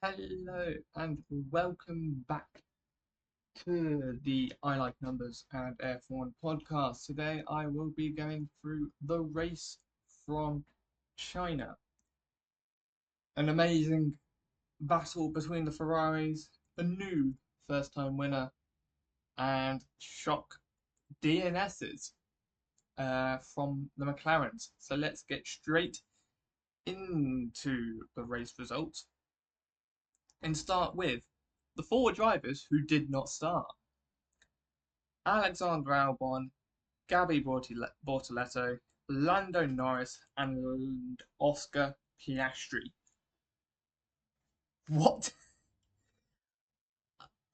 Hello and welcome back to the I Like Numbers and F1 podcast. Today I will be going through the race from China. An amazing battle between the Ferraris, a new first time winner, and shock DNSs from the McLarens. So let's get straight into the race results and start with the four drivers who did not start. Alexander Albon, Gabby Bortoletto, Lando Norris, and Oscar Piastri. What?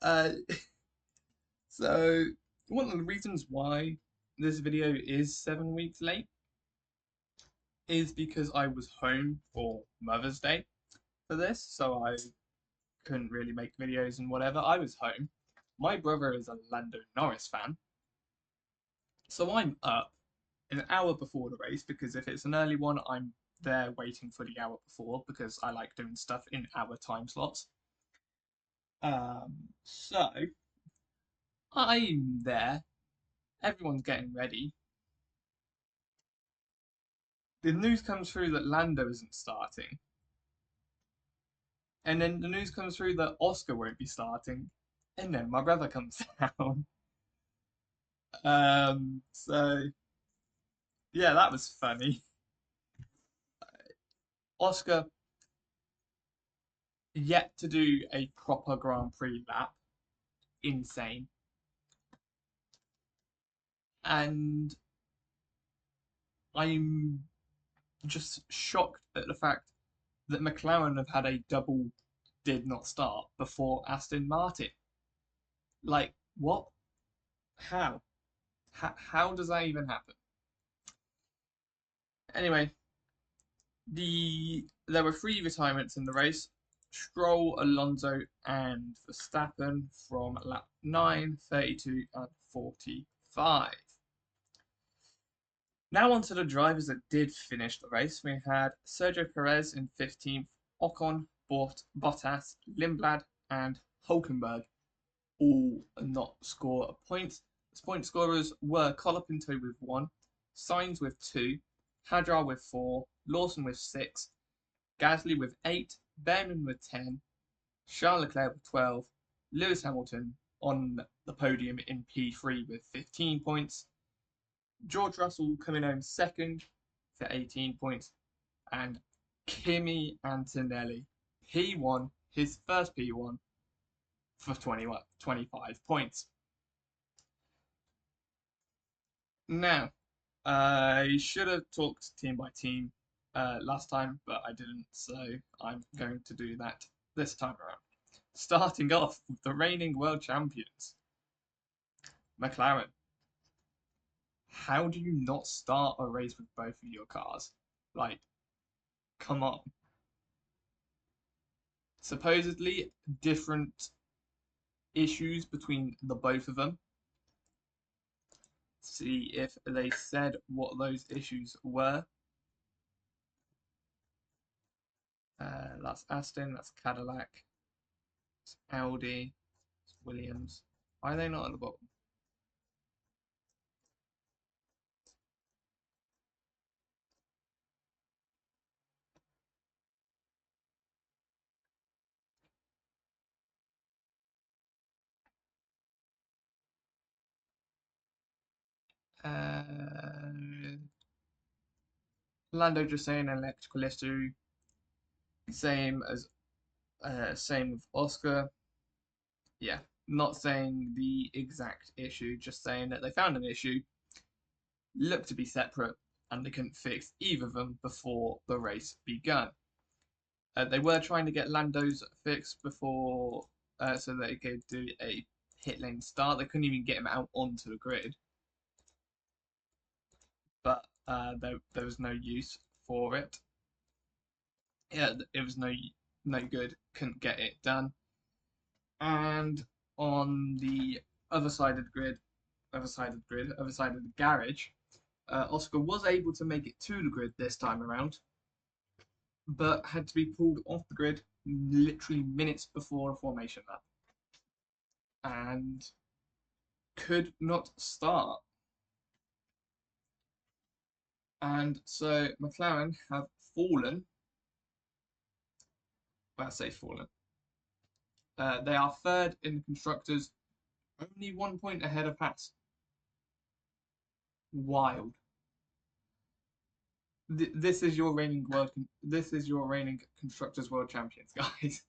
Uh, so, one of the reasons why this video is 7 weeks late is because I was home for Mother's Day for this, so I couldn't really make videos and whatever. I was home. My brother is a Lando Norris fan, so I'm up an hour before the race because if it's an early one, I'm there waiting for the hour before because I like doing stuff in hour time slots. So I'm there, everyone's getting ready. The news comes through that Lando isn't starting, and then the news comes through that Oscar won't be starting, and then my brother comes down. So yeah, that was funny. Oscar yet to do a proper Grand Prix lap, insane. And I'm just shocked at the fact that McLaren have had a double did not start before Aston Martin. Like, what? How? How does that even happen? Anyway, there were three retirements in the race. Stroll, Alonso, and Verstappen from lap 9, 32, and 45. Now on to the drivers that did finish the race. We had Sergio Perez in 15th, Ocon, Bottas, Lindblad, and Hulkenberg all not score a point. The point scorers were Colapinto with 1, Sainz with 2, Hadjar with 4, Lawson with 6, Gasly with 8, Behrman with 10, Charles Leclerc with 12, Lewis Hamilton on the podium in P3 with 15 points, George Russell coming home second for 18 points, and Kimi Antonelli P1, his first P1 for 25 points. Now, I should have talked team by team last time, but I didn't, so I'm going to do that this time around. Starting off with the reigning world champions, McLaren. How do you not start a race with both of your cars? Like, come on. Supposedly different issues between the both of them. See if they said what those issues were. That's Aston, that's Cadillac, it's Audi, it's Williams. Why are they not at the bottom? Uh, Lando just saying electrical issue. Same as same with Oscar. Yeah, not saying the exact issue, just saying that they found an issue, looked to be separate, and they couldn't fix either of them before the race began. They were trying to get Lando's fixed before, so they could do a pit lane start. They couldn't even get him out onto the grid, but there was no use for it. Yeah, it was no good. Couldn't get it done. And on the other side of the grid, other side of the garage, Oscar was able to make it to the grid this time around, but had to be pulled off the grid literally minutes before a formation lap and could not start. And so McLaren have fallen. Well, I say fallen. They are third in the constructors, only 1 point ahead of Haas. Wild. This is your reigning world. This is your reigning constructors world champions, guys.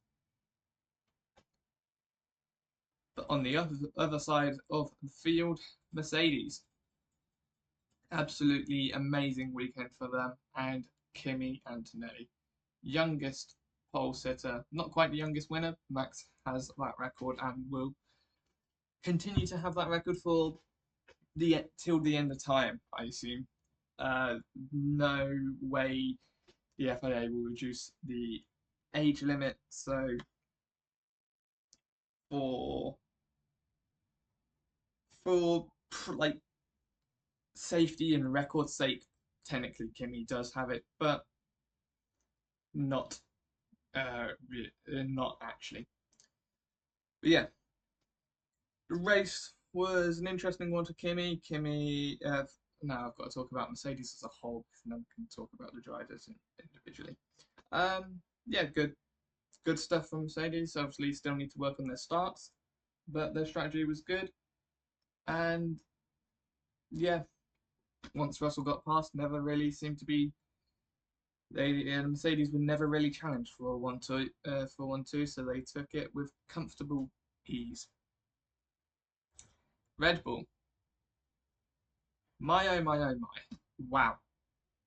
But on the other side of the field, Mercedes. Absolutely amazing weekend for them and Kimi Antonelli. Youngest pole sitter, not quite the youngest winner. Max has that record and will continue to have that record for till the end of time, I assume. No way the FIA will reduce the age limit. So for like safety and record sake, technically Kimi does have it, but not not actually. But yeah, the race was an interesting one to Kimi. Kimi, now I've got to talk about Mercedes as a whole, because then we can talk about the drivers individually. Yeah, good stuff from Mercedes. Obviously, still need to work on their starts, but their strategy was good. And yeah, once Russell got past, never really seemed to be. Mercedes were never really challenged for 1-2, so they took it with comfortable ease. Red Bull. My oh my oh my. Wow.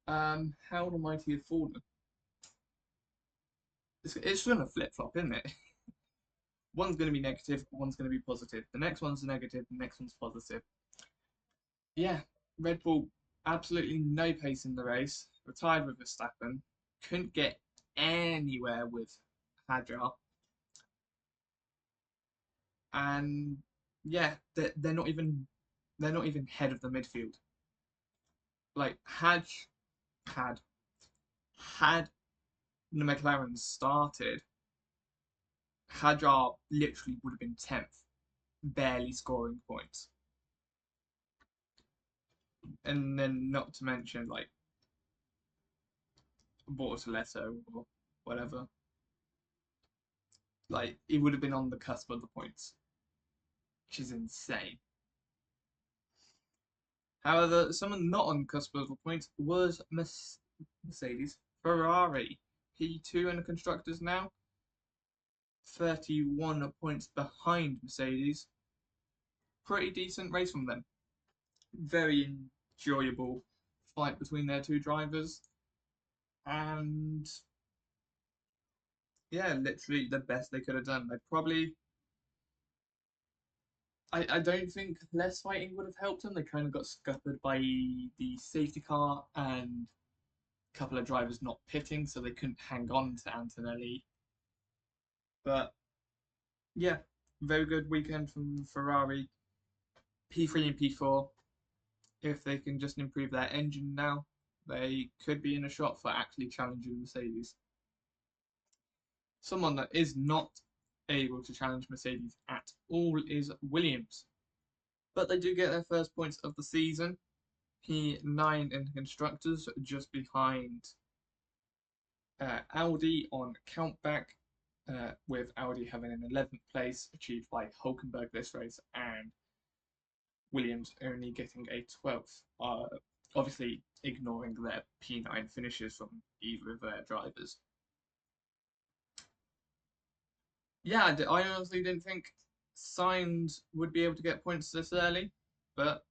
How the mighty have fallen. It's going to flip flop, isn't it? One's going to be negative, one's going to be positive. The next one's negative, the next one's positive. Yeah, Red Bull, absolutely no pace in the race. Retired with Verstappen. Couldn't get anywhere with Hadjar. And yeah, they're not even head of the midfield. Like had the McLaren started, Hadjar literally would have been 10th, barely scoring points. And then not to mention like Bortoleto or whatever. Like he would have been on the cusp of the points, which is insane. However, someone not on the cusp of the points was Mercedes. Ferrari, P2 in the constructors now. 31 points behind Mercedes. Pretty decent race from them. Very enjoyable fight between their two drivers. And yeah, literally the best they could have done. They probably. I don't think less fighting would have helped them. They kind of got scuppered by the safety car and a couple of drivers not pitting, so they couldn't hang on to Antonelli. But yeah, very good weekend from Ferrari. P3 and P4. If they can just improve their engine now, they could be in a shot for actually challenging Mercedes. Someone that is not able to challenge Mercedes at all is Williams. But they do get their first points of the season. P9 in the constructors, just behind Audi on countback, with Audi having an 11th place achieved by Hulkenberg this race and Williams only getting a 12th. Obviously ignoring their P9 finishes from either of their drivers. Yeah, I honestly didn't think Sainz would be able to get points this early, but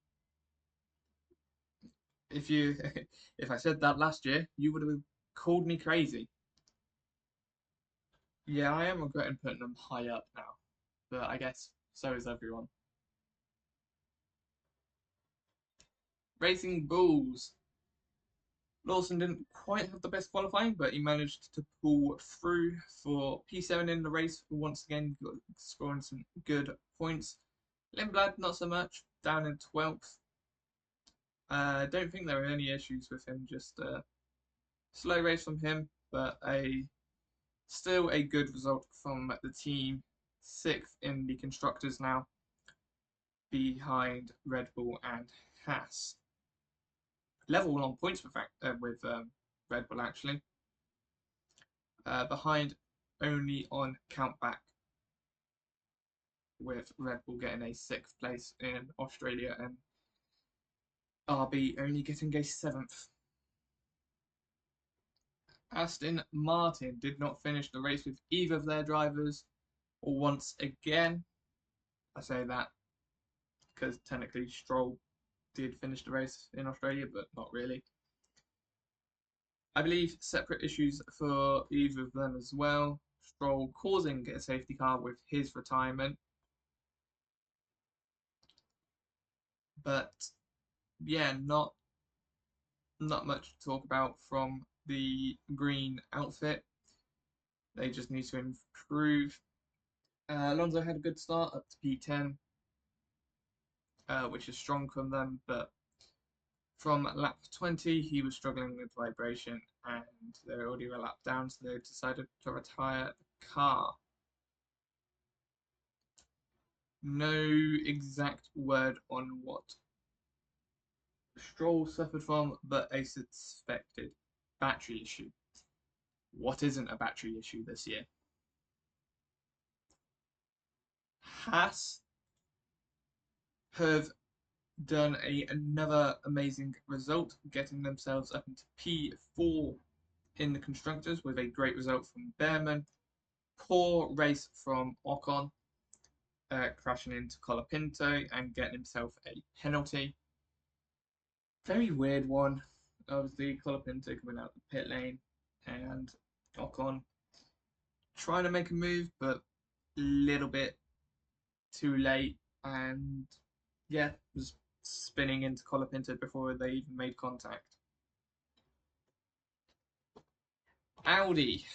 if I said that last year, you would have called me crazy. Yeah, I am regretting putting them high up now, but I guess so is everyone. Racing Bulls. Lawson didn't quite have the best qualifying, but he managed to pull through for P7 in the race, once again scoring some good points. Lindblad, not so much, down in 12th. I don't think there were any issues with him, just a slow race from him, but a Still a good result from the team, 6th in the constructors now, behind Red Bull and Haas. Level on points with Red Bull actually. Behind only on countback, with Red Bull getting a 6th place in Australia and RB only getting a 7th. Aston Martin did not finish the race with either of their drivers once again. I say that because technically Stroll did finish the race in Australia, but not really. I believe separate issues for either of them as well. Stroll causing a safety car with his retirement. But yeah, not much to talk about from the green outfit. They just need to improve. Alonso had a good start up to P10, which is strong from them, but from lap 20 he was struggling with vibration and they're already a lap down, so they decided to retire the car. No exact word on what Stroll suffered from, but a suspected battery issue. What isn't a battery issue this year? Haas have done another amazing result, getting themselves up into P4 in the constructors with a great result from Behrman. Poor race from Ocon, crashing into Colapinto and getting himself a penalty. Very weird one. Obviously, Colapinto coming out the pit lane and Ocon trying to make a move, but a little bit too late, and yeah, was spinning into Colapinto before they even made contact. Audi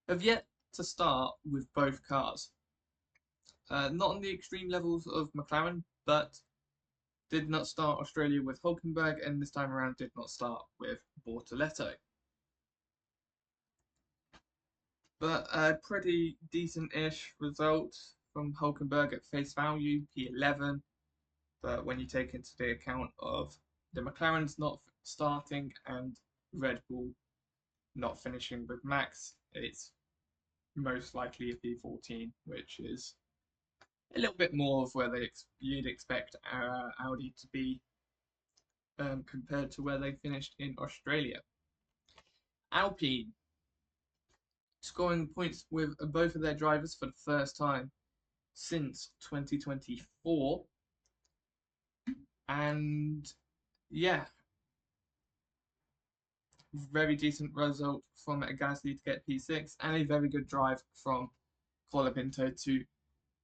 have yet to start with both cars. Not on the extreme levels of McLaren, but did not start Australia with Hulkenberg, and this time around did not start with Bortoleto. But a pretty decent-ish result from Hulkenberg at face value, P11. But when you take into the account of the McLaren's not starting and Red Bull not finishing with Max, it's most likely a P14, which is a little bit more of where you'd expect Audi to be compared to where they finished in Australia. Alpine scoring points with both of their drivers for the first time since 2024. And yeah, very decent result from Gasly to get P6 and a very good drive from Colapinto to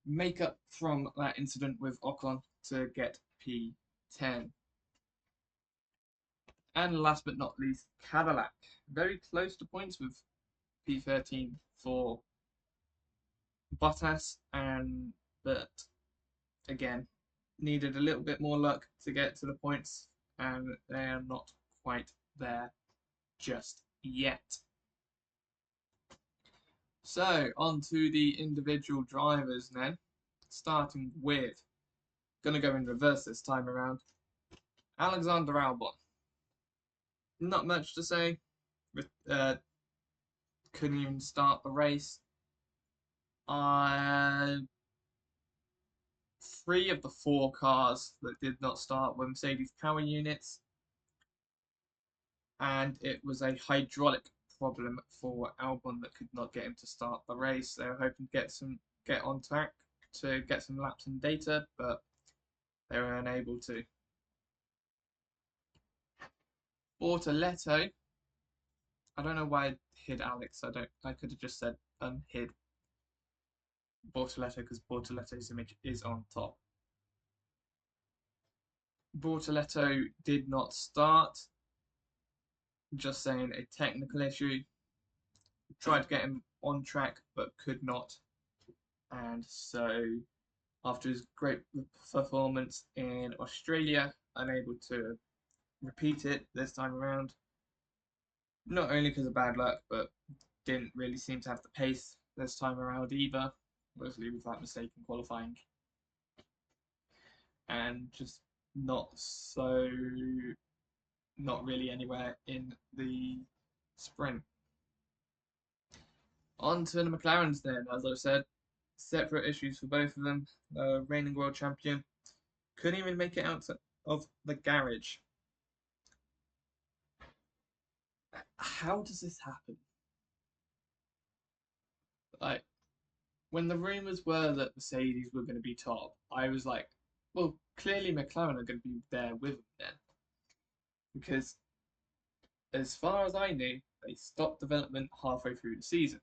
make up from that incident with Ocon to get P10. And last but not least, Cadillac. Very close to points with P13 for Bottas, but again, needed a little bit more luck to get to the points, and they are not quite there just yet. So, on to the individual drivers then, starting with, gonna go in reverse this time around, Alexander Albon. Not much to say. Couldn't even start the race. 3 of the 4 cars that did not start were Mercedes power units, and it was a hydraulic problem for Albon that could not get him to start the race. They were hoping to get on track to get some laps and data, but they were unable to. Bortoleto, I don't know why I hid Alex. I could have just said unhid Bortoleto because Bortoleto's image is on top. Bortoleto did not start. Just saying, a technical issue. Tried to get him on track but could not. And so after his great performance in Australia, unable to repeat it this time around, Not only because of bad luck, but didn't really seem to have the pace this time around either. Mostly with that mistake in qualifying, and just not so, not really anywhere in the sprint. On to the McLarens then, as I've said, separate issues for both of them. Reigning world champion couldn't even make it out of the garage. How does this happen? Like, when the rumours were that Mercedes were going to be top, I was like, well, clearly McLaren are going to be there with them then. Because as far as I knew, they stopped development halfway through the season.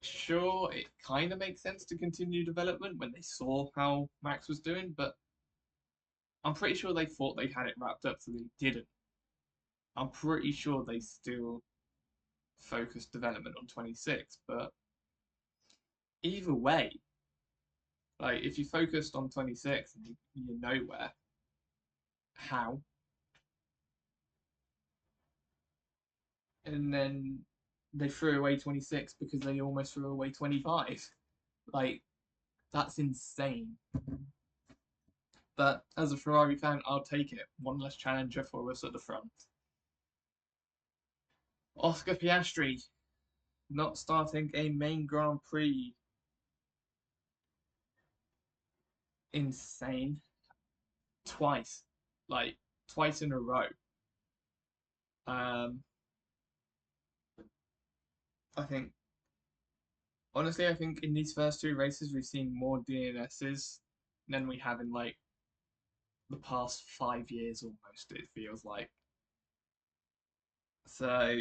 Sure, it kind of makes sense to continue development when they saw how Max was doing, but I'm pretty sure they thought they had it wrapped up, so they didn't. I'm pretty sure they still focused development on 26, but either way, like if you focused on 26 and you're nowhere, how? And then they threw away 26 because they almost threw away 25. Like, that's insane. But as a Ferrari fan, I'll take it. One less challenger for us at the front. Oscar Piastri not starting a main Grand Prix. Insane. Twice. Like, twice in a row. Um, I think, honestly, I think in these first two races we've seen more DNSs than we have in like the past 5 years almost, it feels like. So,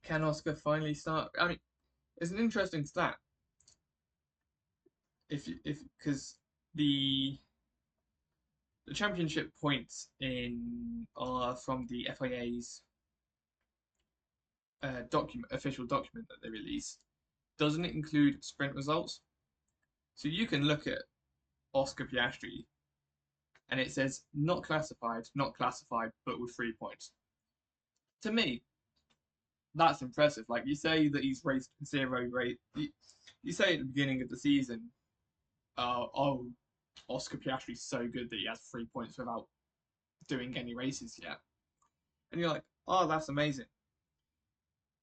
can Oscar finally start? I mean, it's an interesting stat. If because the the championship points in are from the FIA's official document that they release, doesn't it include sprint results? So you can look at Oscar Piastri and it says not classified, but with 3 points. To me, that's impressive. Like you say that he's raced zero rate. You say at the beginning of the season, oh, Oscar Piastri's so good that he has 3 points without doing any races yet. And you're like, oh, that's amazing.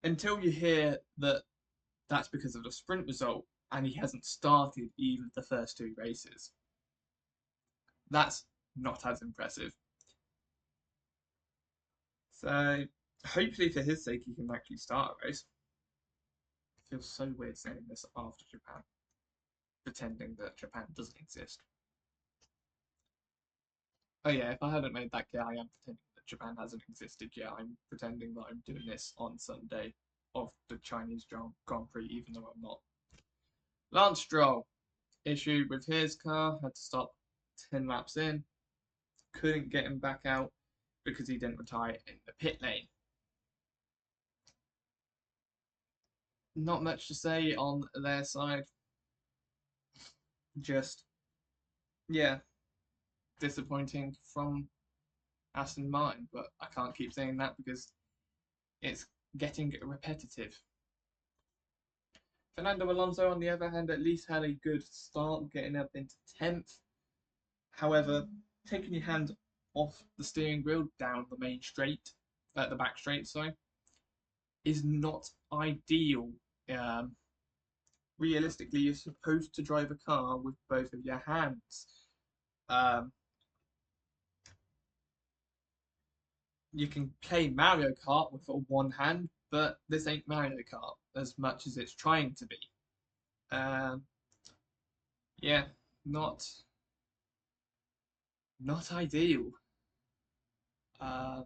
Until you hear that that's because of the sprint result and he hasn't started even the first two races. That's not as impressive. So hopefully for his sake he can actually start a race. It feels so weird saying this after Japan, pretending that Japan doesn't exist. Oh yeah, if I hadn't made that clear, I am pretending that Japan hasn't existed yet. I'm pretending that I'm doing this on Sunday of the Chinese Grand Prix, even though I'm not. Lance Stroll, issue with his car, had to stop 10 laps in, couldn't get him back out because he didn't retire in the pit lane. Not much to say on their side. Just, yeah, disappointing from Aston Martin, but I can't keep saying that because it's getting repetitive. Fernando Alonso, on the other hand, at least had a good start, getting up into 10th. However, taking your hand off the steering wheel down the main straight, the back straight, sorry, is not ideal. Realistically, you're supposed to drive a car with both of your hands. You can play Mario Kart with one hand, but this ain't Mario Kart as much as it's trying to be. Yeah, not ideal. Um,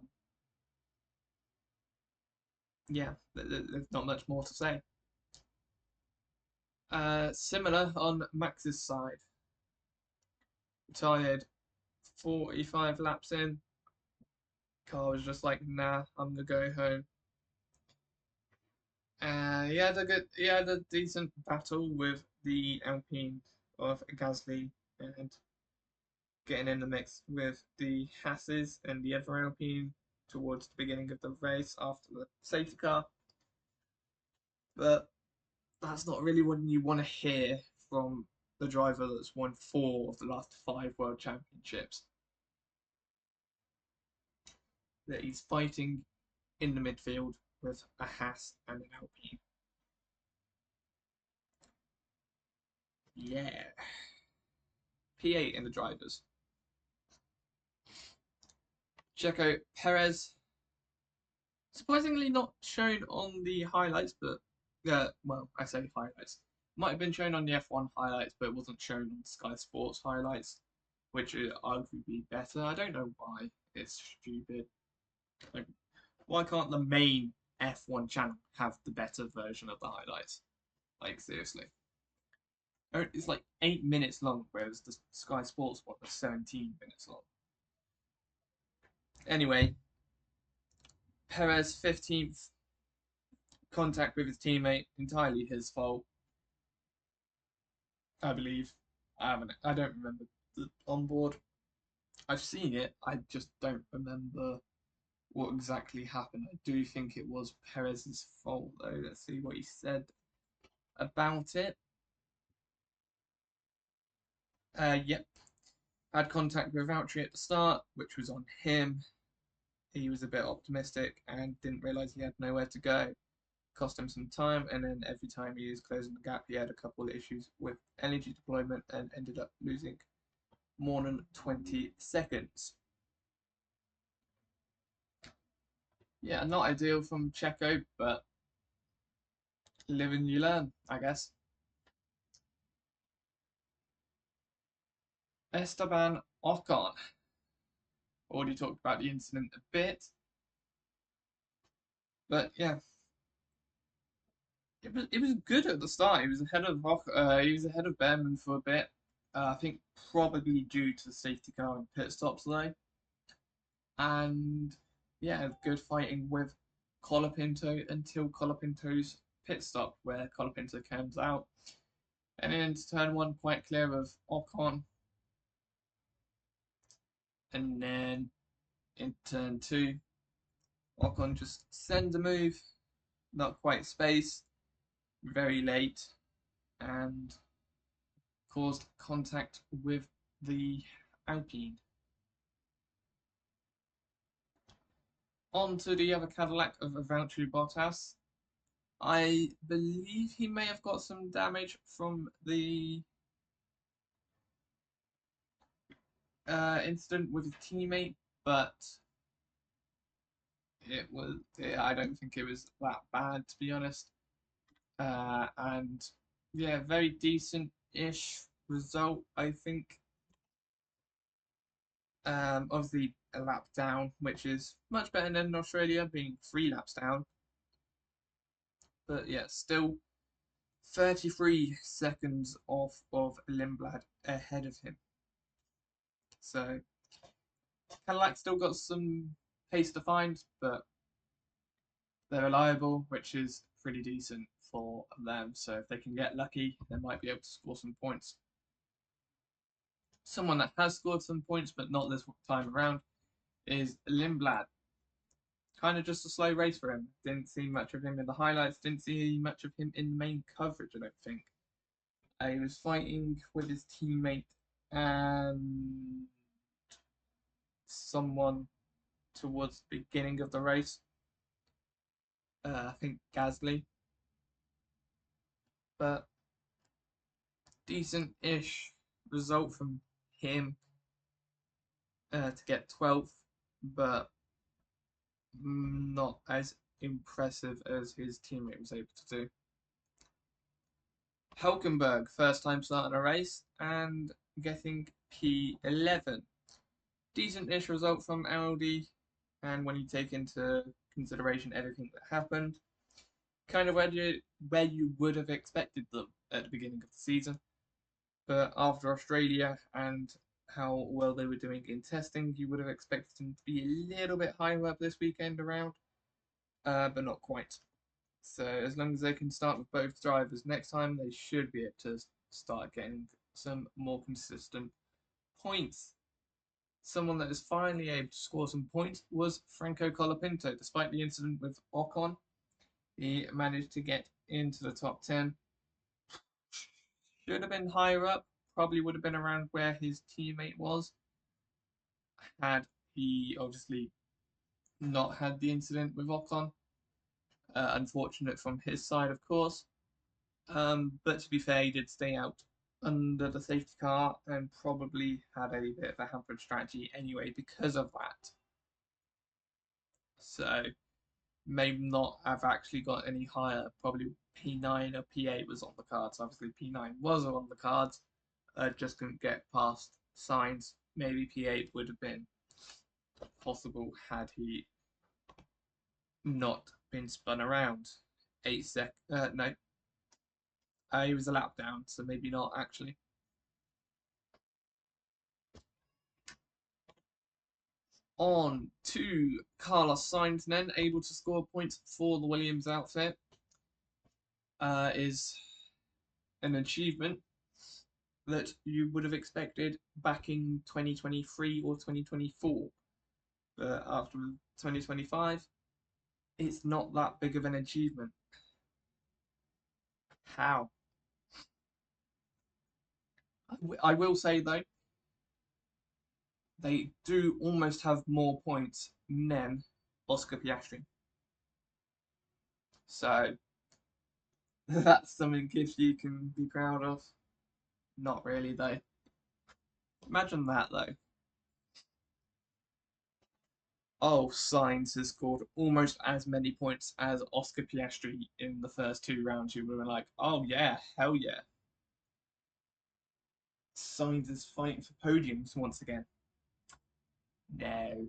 yeah, there's not much more to say. Similar on Max's side. Retired 45 laps in. Car was just like, nah, I'm gonna go home. He had a decent battle with the Alpine of Gasly and getting in the mix with the Hasses and the other Alpine towards the beginning of the race after the safety car. But that's not really what you want to hear from the driver that's won 4 of the last 5 World Championships. That he's fighting in the midfield with a Haas and an Alpine. Yeah. P8 in the drivers. Checo Perez. Surprisingly not shown on the highlights, but well, I say highlights. Might have been shown on the F1 highlights, but it wasn't shown on Sky Sports highlights, which are arguably better. I don't know why. It's stupid. Like, why can't the main F1 channel have the better version of the highlights? Like, seriously. It's like 8 minutes long, whereas the Sky Sports one was 17 minutes long. Anyway, Perez 15th, contact with his teammate, entirely his fault, I believe. I don't remember the onboard. I've seen it, I just don't remember what exactly happened. I do think it was Perez's fault, though. Let's see what he said about it. Yep. Had contact with Valtteri at the start, which was on him. He was a bit optimistic and didn't realise he had nowhere to go. Cost him some time, and then every time he was closing the gap, he had a couple of issues with energy deployment and ended up losing more than 20 seconds. Yeah, not ideal from Checo, but live and you learn, I guess. Esteban Ocon. Already talked about the incident a bit, but yeah, it was good at the start. He was ahead of Behrman for a bit. I think probably due to the safety car and pit stops though. And yeah, good fighting with Colapinto until Colapinto's pit stop, where Colapinto comes out. And then into turn 1, quite clear of Ocon. And then in turn 2, Ocon just sends a move, not quite space, very late, and caused contact with the Alpine. On to the other Cadillac of Valtteri Bottas. I believe he may have got some damage from the incident with his teammate, but I don't think it was that bad, to be honest. And yeah, very decent-ish result, I think. Obviously a lap down, which is much better than in Australia, being 3 laps down. But yeah, still 33 seconds off of Lindblad ahead of him. So Cadillac still got some pace to find, but they're reliable, which is pretty decent for them. So if they can get lucky, they might be able to score some points. Someone that has scored some points, but not this time around, is Lindblad. Kind of just a slow race for him. Didn't see much of him in the highlights. Didn't see much of him in the main coverage, I don't think. He was fighting with his teammate and someone towards the beginning of the race. I think Gasly. But decent-ish result from him to get 12th, but not as impressive as his teammate was able to do. Hulkenberg, first time starting a race and getting P11. Decent-ish result from Audi, and when you take into consideration everything that happened, kind of where you would have expected them at the beginning of the season. But after Australia and how well they were doing in testing, you would have expected them to be a little bit higher up this weekend around, but not quite. So as long as they can start with both drivers next time, they should be able to start getting some more consistent points. someone that is finally able to score some points was Franco Colapinto. Despite the incident with Ocon, he managed to get into the top 10. Should have been higher up, probably would have been around where his teammate was, had he obviously not had the incident with Ocon. Unfortunate from his side, of course. But to be fair, he did stay out under the safety car and probably had a bit of a hampered strategy anyway because of that. So may not have actually got any higher. Probably P9 or P8 was on the cards. Obviously, P9 was on the cards. Just couldn't get past signs. Maybe P8 would have been possible had he not been spun around. 8 sec. No. He was a lap down, so maybe not actually. On to Carlos Sainz then, able to score points for the Williams outfit. Is an achievement that you would have expected back in 2023 or 2024. But after 2025, it's not that big of an achievement. How? I will say though, they do almost have more points than Oscar Piastri. So that's something if you can be proud of. Not really though. Imagine that though. Oh, Sainz has scored almost as many points as Oscar Piastri in the first 2 rounds. You were like, oh yeah, hell yeah. Sainz is fighting for podiums once again. No.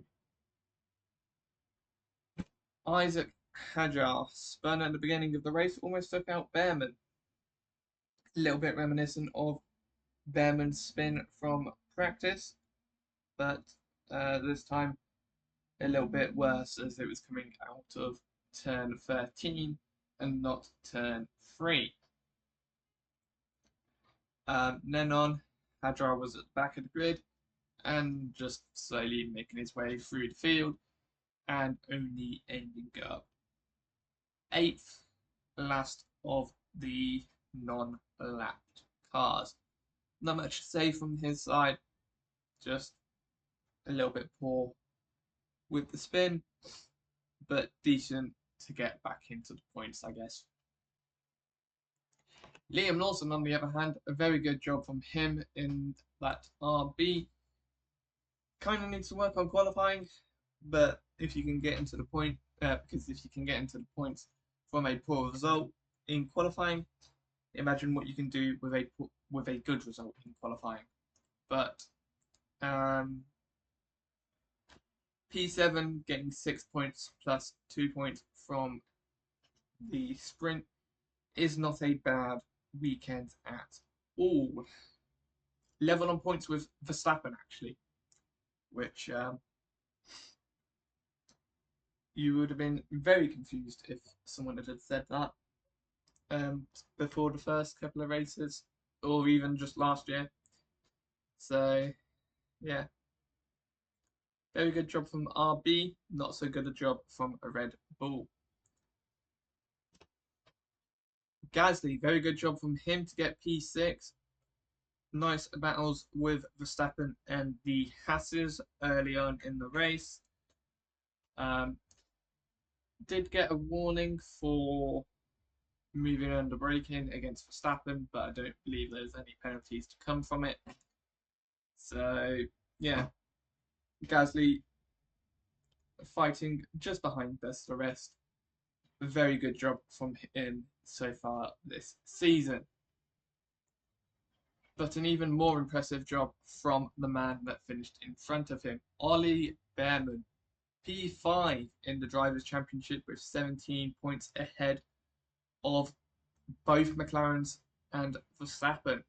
Isaac Hadjar spun at the beginning of the race, almost took out Behrman. A little bit reminiscent of Behrman's spin from practice, but this time a little bit worse as it was coming out of turn 13 and not turn 3. Then on, Hadjar was at the back of the grid and just slowly making his way through the field and only ending up 8th, last of the non-lapped cars. Not much to say from his side, just a little bit poor with the spin, but decent to get back into the points, I guess. Liam Lawson, on the other hand, a very good job from him in that RB. Kind of needs to work on qualifying, but if you can get into the point, because if you can get into the points from a poor result in qualifying, imagine what you can do with a good result in qualifying. But P7 getting 6 points plus 2 points from the sprint is not a bad weekend at all. Level on points with Verstappen actually, which you would have been very confused if someone had said that before the first couple of races, or even just last year. So, yeah. Very good job from RB, not so good a job from a Red Bull. Gasly, very good job from him to get P6. Nice battles with Verstappen and the Hasses early on in the race. Did get a warning for moving under braking against Verstappen, but I don't believe there's any penalties to come from it. So, yeah, Gasly fighting just behind best of the rest. A very good job from him so far this season. But an even more impressive job from the man that finished in front of him, Ollie Behrman. P5 in the Drivers' Championship with 17 points ahead of both McLarens and Verstappen.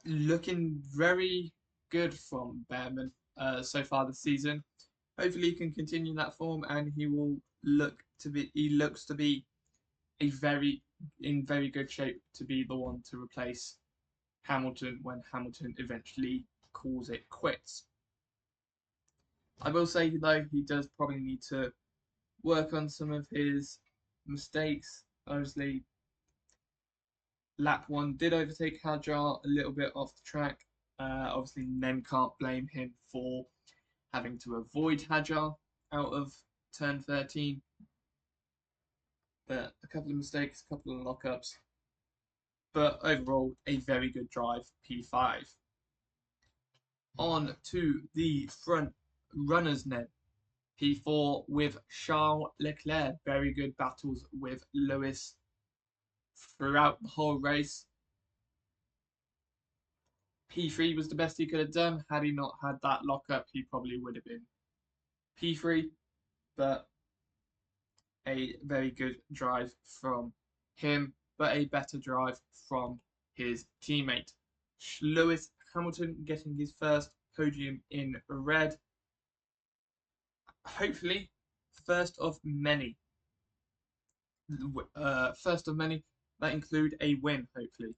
Looking very good from Behrman so far this season. Hopefully he can continue that form and he looks to be in very good shape to be the one to replace Hamilton when Hamilton eventually calls it quits. I will say, though, he does probably need to work on some of his mistakes. Obviously, lap 1 did overtake Hadjar a little bit off the track. Obviously, Nen can't blame him for having to avoid Hadjar out of turn 13. But a couple of mistakes, a couple of lockups. But overall, a very good drive, P5. On to the front runners then. P4 with Charles Leclerc. Very good battles with Lewis throughout the whole race. P3 was the best he could have done. Had he not had that lockup, he probably would have been P3. But a very good drive from him, but a better drive from his teammate. Lewis Hamilton getting his first podium in red. Hopefully, first of many. First of many that include a win, hopefully.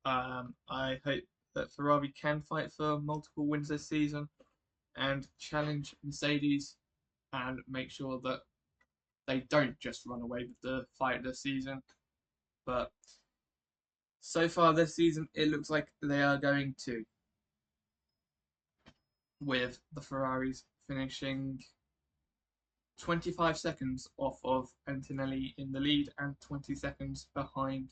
I hope that Ferrari can fight for multiple wins this season and challenge Mercedes and make sure that they don't just run away with the fight this season. But so far this season, it looks like they are going to, with the Ferraris finishing 25 seconds off of Antonelli in the lead and 20 seconds behind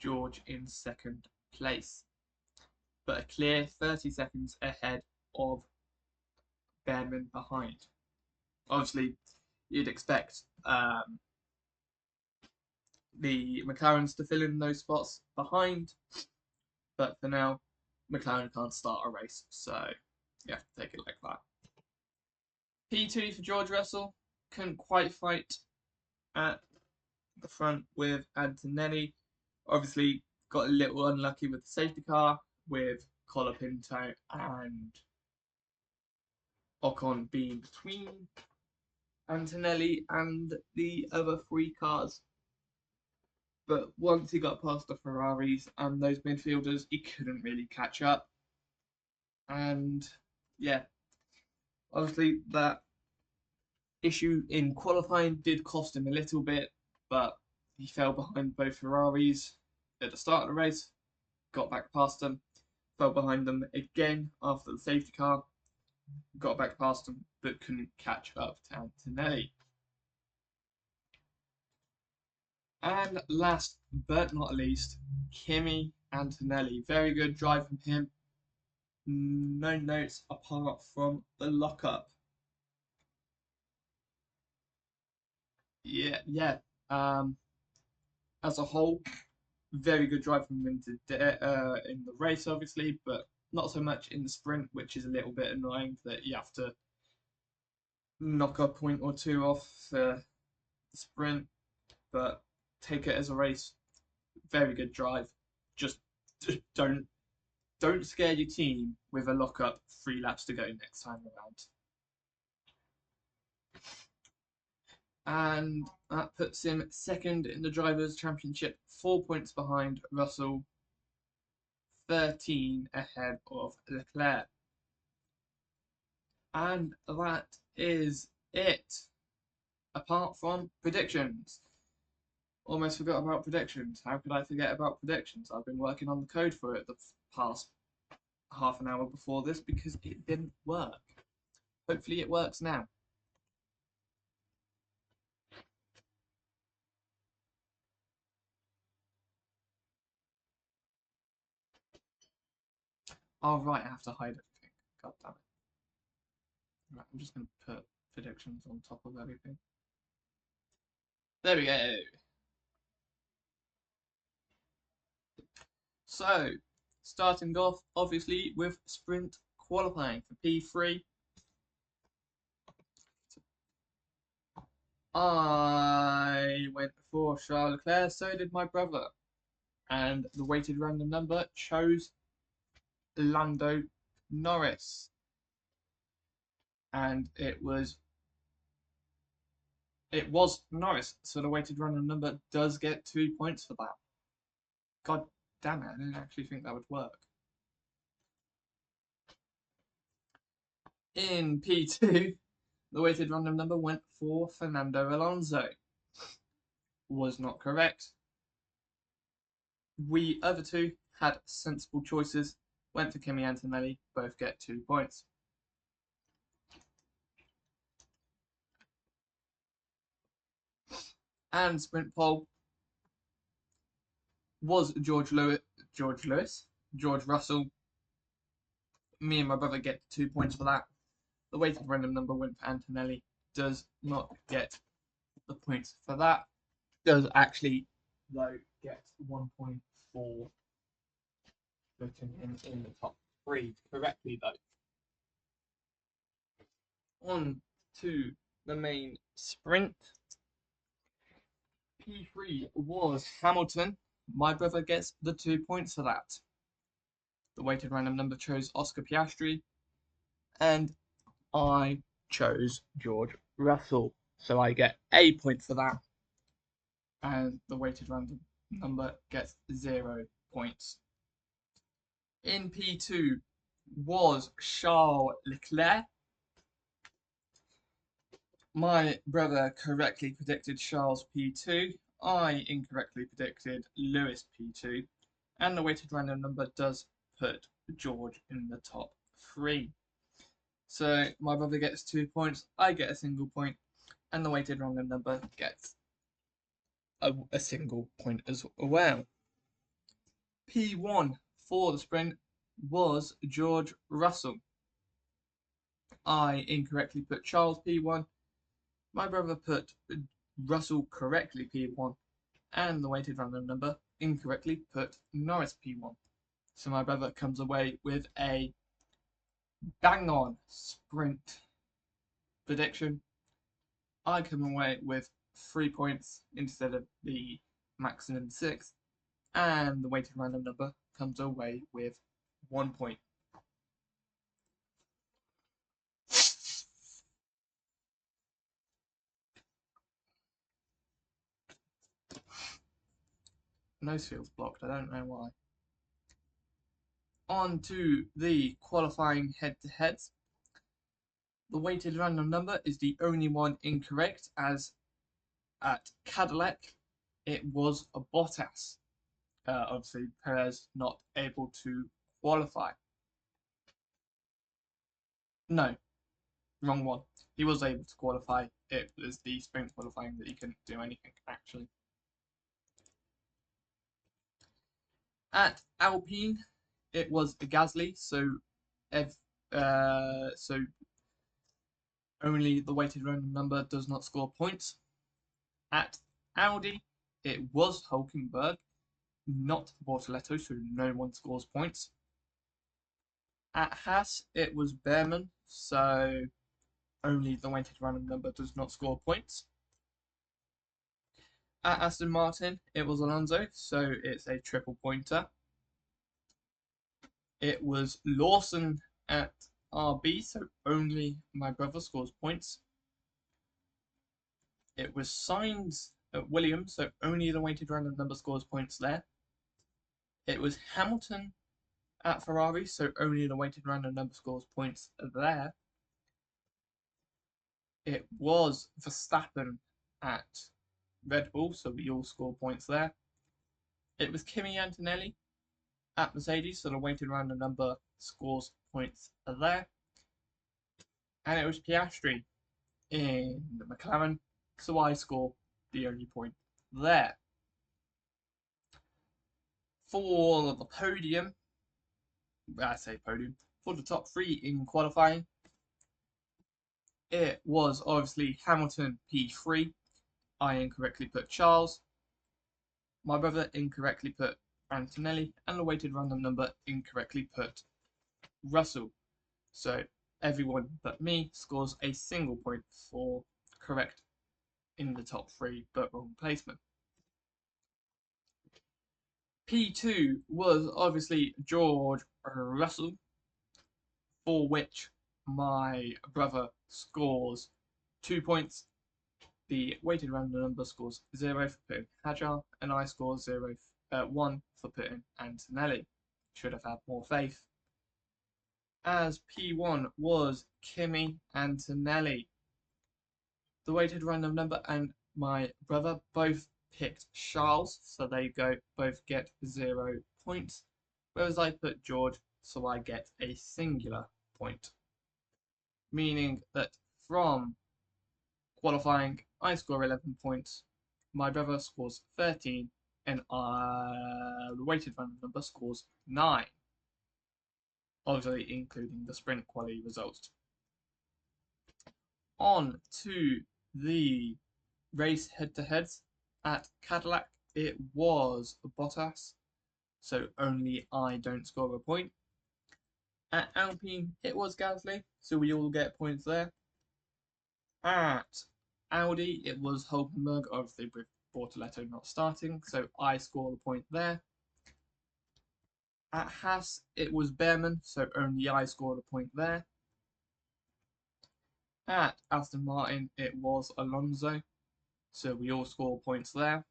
George in second place. But a clear 30 seconds ahead of Behrman behind. Obviously, you'd expect the McLarens to fill in those spots behind, but for now, McLaren can't start a race, so you have to take it like that. P2 for George Russell, couldn't quite fight at the front with Antonelli. Obviously, got a little unlucky with the safety car with Colapinto and Ocon being between Antonelli and the other 3 cars. But once he got past the Ferraris and those midfielders, he couldn't really catch up. And yeah, obviously that issue in qualifying did cost him a little bit, but he fell behind both Ferraris at the start of the race, got back past them, fell behind them again after the safety car, got back past them, but couldn't catch up to Antonelli. And last but not least, Kimi Antonelli. Very good drive from him. No notes apart from the lockup. Yeah. As a whole, very good drive from him in the race, obviously, but not so much in the sprint, which is a little bit annoying that you have to knock a point or 2 off the sprint. But take it as a race. Very good drive. Just don't scare your team with a lockup 3 laps to go next time around. And that puts him second in the Drivers' Championship, 4 points behind Russell, 13 ahead of Leclerc. And that is it. Apart from predictions. Almost forgot about predictions. How could I forget about predictions? I've been working on the code for it the past half an hour before this because it didn't work. Hopefully it works now. Oh, right, I have to hide everything. God damn it. Right, I'm just going to put predictions on top of everything. There we go. So, starting off, obviously, with sprint qualifying for P3. I went for Charles Leclerc, so did my brother. And the weighted random number chose Lando Norris. And it was Norris, so the weighted random number does get 2 points for that. God Damn it, I didn't actually think that would work. In P2, the weighted random number went for Fernando Alonso. Was not correct. We other two had sensible choices. Went for Kimi Antonelli. Both get 2 points. And sprint pole was George Russell. Me and my brother get 2 points for that. The weighted random number went for Antonelli. Does not get the points for that. Does actually, though, get 1 point for putting him in the top 3 correctly, though. On to the main sprint. P3 was Hamilton. My brother gets the 2 points for that. The weighted random number chose Oscar Piastri, and I chose George Russell. So I get a point for that, and the weighted random number gets 0 points. In P2 was Charles Leclerc. My brother correctly predicted Charles P2. I incorrectly predicted Lewis P2. And the weighted random number does put George in the top 3. So my brother gets 2 points, I get a single point, and the weighted random number gets a single point as well. P1 for the sprint was George Russell. I incorrectly put Charles P1. My brother put Russell correctly P1, and the weighted random number incorrectly put Norris P1. So my brother comes away with a bang-on sprint prediction. I come away with 3 points instead of the maximum 6, and the weighted random number comes away with 1 point. Nose feels blocked, I don't know why. On to the qualifying head-to-heads. The weighted random number is the only one incorrect, as at Cadillac it was a Bottas. Obviously, Perez not able to qualify. No, wrong one. He was able to qualify. It was the sprint qualifying that he couldn't do anything, actually. At Alpine, it was Gasly, so only the weighted random number does not score points. At Audi, it was Hulkenberg, not Bortoletto, so no one scores points. At Haas, it was Behrman, so only the weighted random number does not score points. At Aston Martin, it was Alonso, so it's a triple pointer. It was Lawson at RB, so only my brother scores points. It was Sainz at Williams, so only the weighted random number scores points there. It was Hamilton at Ferrari, so only the weighted random number scores points there. It was Verstappen at Red Bull, so we all score points there. It was Kimi Antonelli at Mercedes, so the weighted random number scores points there. And it was Piastri in the McLaren, so I score the only point there. For the podium, for the top 3 in qualifying, it was obviously Hamilton P3. I incorrectly put Charles. My brother incorrectly put Antonelli, and the weighted random number incorrectly put Russell. So everyone but me scores a single point for correct in the top 3 but wrong placement. P2 was obviously George Russell, for which my brother scores 2 points. The weighted random number scores 0 for putting Hajar, and I score 0 1 for putting Antonelli. Should have had more faith. As P1 was Kimi Antonelli. The weighted random number and my brother both picked Charles, so they both get 0 points. Whereas I put George, so I get a singular point. Meaning that from qualifying, I score 11 points, my brother scores 13, and the weighted random number scores 9. Obviously, including the sprint quality results. On to the race head-to-heads. At Cadillac, it was Bottas, so only I don't score a point. At Alpine, it was Gasly, so we all get points there. At Audi, it was Hulkenberg, obviously with Bortoletto not starting, so I score the point there. At Haas, it was Behrman, so only I scored a point there. At Aston Martin, it was Alonso, so we all score points there.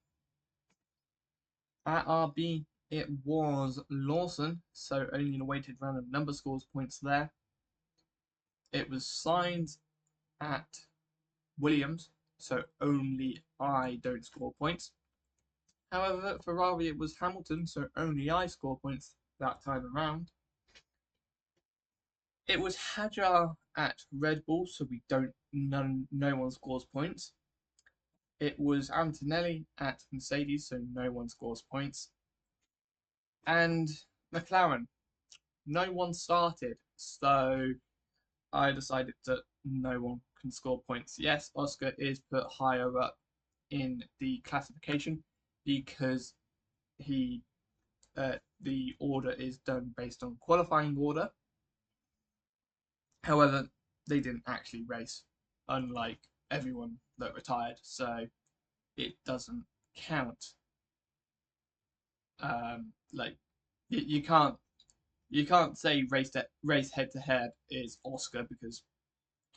At RB, it was Lawson, so only the weighted random number scores points there. It was Sainz at Williams, so only I don't score points. However, at Ferrari, it was Hamilton, so only I score points that time around. It was Hadjar at Red Bull, so no one scores points. It was Antonelli at Mercedes, so no one scores points. And McLaren, no one started, so I decided that no one can score points. Yes, Oscar is put higher up in the classification because the order is done based on qualifying order. However, they didn't actually race, unlike everyone that retired, so it doesn't count. Like you can't say race head to head is Oscar because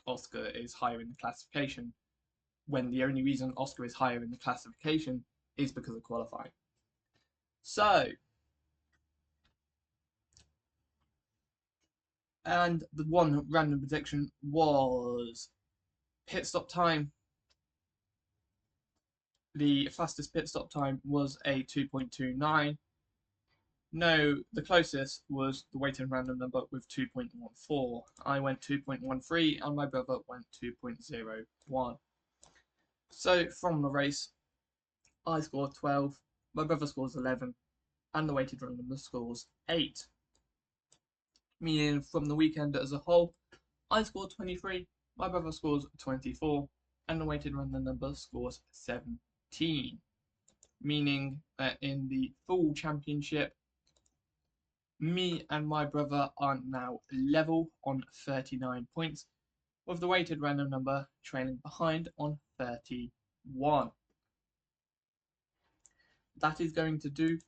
Oscar is higher in the classification, when the only reason Oscar is higher in the classification is because of qualifying. So, and the one random prediction was pit stop time. The fastest pit stop time was a 2.29. No, the closest was the weighted random number with 2.14. I went 2.13 and my brother went 2.01. So from the race, I scored 12, my brother scores 11, and the weighted random number scores 8. Meaning from the weekend as a whole, I scored 23, my brother scores 24, and the weighted random number scores 17. Meaning that in the full championship, me and my brother are now level on 39 points, with the weighted random number trailing behind on 31. That is going to do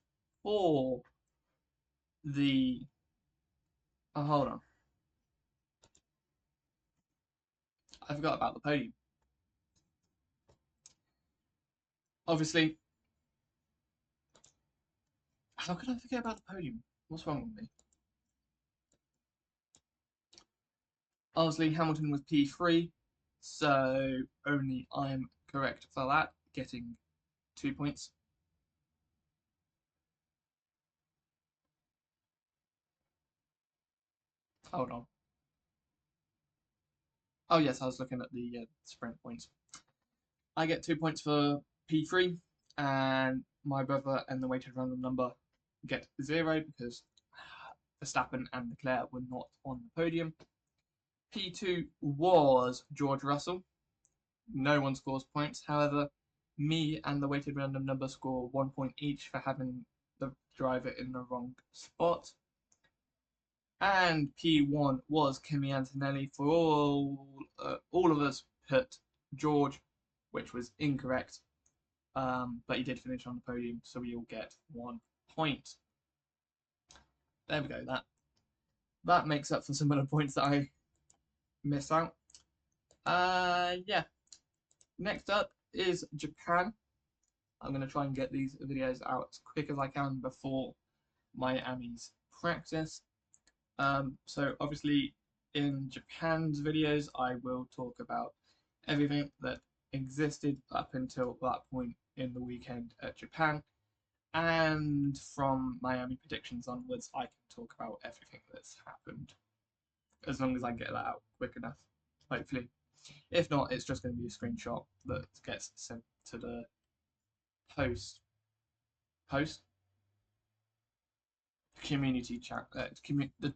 for the... Oh, hold on. I forgot about the podium. Obviously, how could I forget about the podium? What's wrong with me? Obviously, Hamilton was P3, so only I'm correct for that, getting 2 points. Hold on. Oh yes, I was looking at the sprint points. I get 2 points for P3, and my brother and the weighted random number get 0 because Verstappen and Leclerc were not on the podium. P2 was George Russell. No one scores points. However, me and the weighted random number score 1 point each for having the driver in the wrong spot. And P1 was Kimi Antonelli. For all of us put George, which was incorrect, but he did finish on the podium, so we all get 1 point. There we go. That makes up for some of the points that I missed out. Yeah. Next up is Japan. I'm going to try and get these videos out as quick as I can before Miami's practice. So obviously in Japan's videos, I will talk about everything that existed up until that point in the weekend at Japan. And from Miami predictions onwards, I can talk about everything that's happened, as long as I get that out quick enough, hopefully. If not, it's just going to be a screenshot that gets sent to the post community chat, the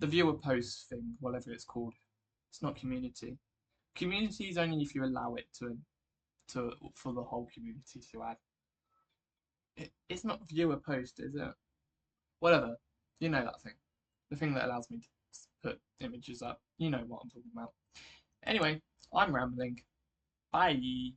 viewer post thing, whatever it's called. It's not community. Community is only if you allow it to for the whole community to add. It's not viewer post, is it? Whatever. You know that thing. The thing that allows me to put images up. You know what I'm talking about. Anyway, I'm rambling. Bye.